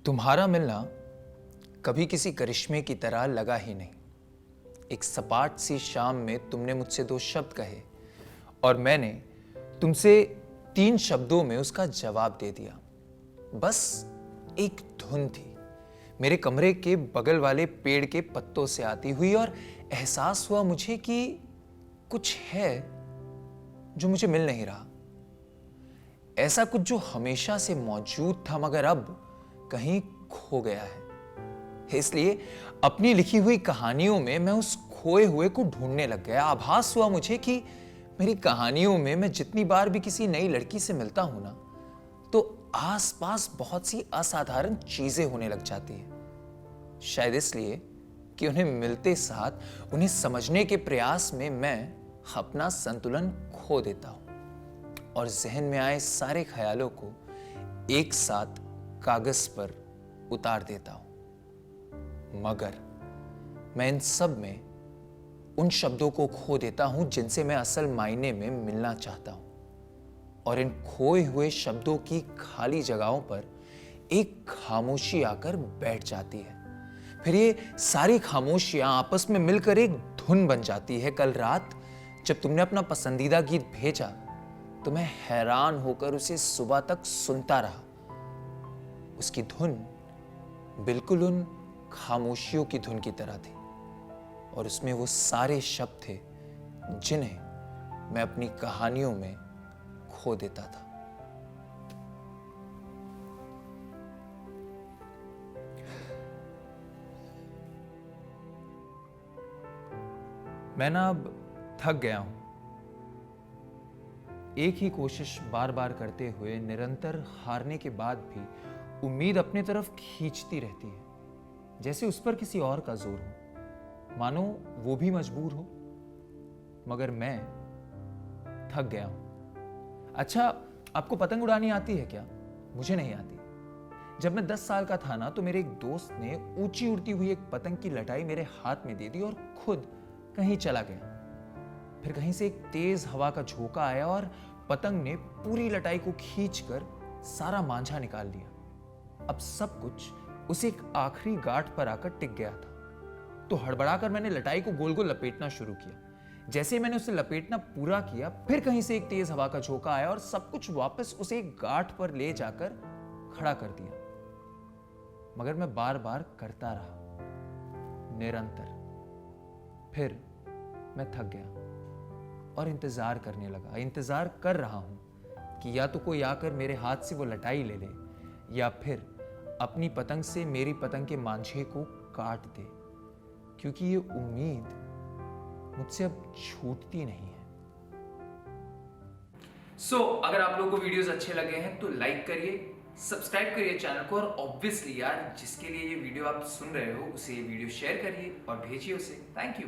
तुम्हारा मिलना कभी किसी करिश्मे की तरह लगा ही नहीं। एक सपाट सी शाम में तुमने मुझसे 2 शब्द कहे और मैंने तुमसे 3 शब्दों में उसका जवाब दे दिया। बस एक धुन थी, मेरे कमरे के बगल वाले पेड़ के पत्तों से आती हुई, और एहसास हुआ मुझे कि कुछ है जो मुझे मिल नहीं रहा। ऐसा कुछ जो हमेशा से मौजूद था मगर अब कहीं खो गया है। इसलिए अपनी लिखी हुई कहानियों में मैं उस खोए हुए को ढूंढने लग गया। आभास हुआ मुझे कि मेरी कहानियों में मैं जितनी बार भी किसी नई लड़की से मिलता हूं ना, तो आसपास बहुत सी असाधारण चीजें होने लग जाती है। शायद इसलिए कि उन्हें मिलते साथ उन्हें समझने के प्रयास में मैं अपना संतुलन खो देता हूं और जहन में आए सारे ख्यालों को एक साथ कागज पर उतार देता हूं। मगर मैं इन सब में उन शब्दों को खो देता हूं जिनसे मैं असल मायने में मिलना चाहता हूं, और इन खोए हुए शब्दों की खाली जगहों पर एक खामोशी आकर बैठ जाती है। फिर ये सारी खामोशियां आपस में मिलकर एक धुन बन जाती है। कल रात जब तुमने अपना पसंदीदा गीत भेजा तो मैं हैरान होकर उसे सुबह तक सुनता रहा। उसकी धुन बिल्कुल उन खामोशियों की धुन की तरह थी, और उसमें वो सारे शब्द थे जिन्हें मैं अपनी कहानियों में खो देता था। मैं ना अब थक गया हूं। एक ही कोशिश बार बार करते हुए निरंतर हारने के बाद भी उम्मीद अपने तरफ खींचती रहती है, जैसे उस पर किसी और का जोर हो, मानो वो भी मजबूर हो। मगर मैं थक गया हूं। अच्छा, आपको पतंग उड़ानी आती है क्या? मुझे नहीं आती। जब मैं 10 साल का था ना, तो मेरे एक दोस्त ने ऊंची उड़ती हुई एक पतंग की लटाई मेरे हाथ में दे दी और खुद कहीं चला गया। फिर कहीं से एक तेज हवा का झोंका आया और पतंग ने पूरी लटाई को खींचकर सारा मांझा निकाल लिया। अब सब कुछ उस एक आखिरी गांठ पर आकर टिक गया था। तो हड़बड़ाकर मैंने लटाई को गोल गोल लपेटना शुरू किया। जैसे ही मैंने उसे लपेटना पूरा किया, फिर कहीं से एक तेज हवा का झोंका आया और सब कुछ वापस उस एक गांठ पर ले जाकर खड़ा कर दिया। मगर मैं बार बार करता रहा, निरंतर। फिर मैं थक गया और इंतजार करने लगा। इंतजार कर रहा हूं कि या तो कोई आकर मेरे हाथ से वो लटाई ले ले, या फिर अपनी पतंग से मेरी पतंग के मांझे को काट दे, क्योंकि ये उम्मीद मुझसे अब छूटती नहीं है। अगर आप लोगों को वीडियोस अच्छे लगे हैं तो लाइक करिए, सब्सक्राइब करिए चैनल को, और ऑब्वियसली यार, जिसके लिए ये वीडियो आप सुन रहे हो उसे ये वीडियो शेयर करिए और भेजिए उसे। Thank you.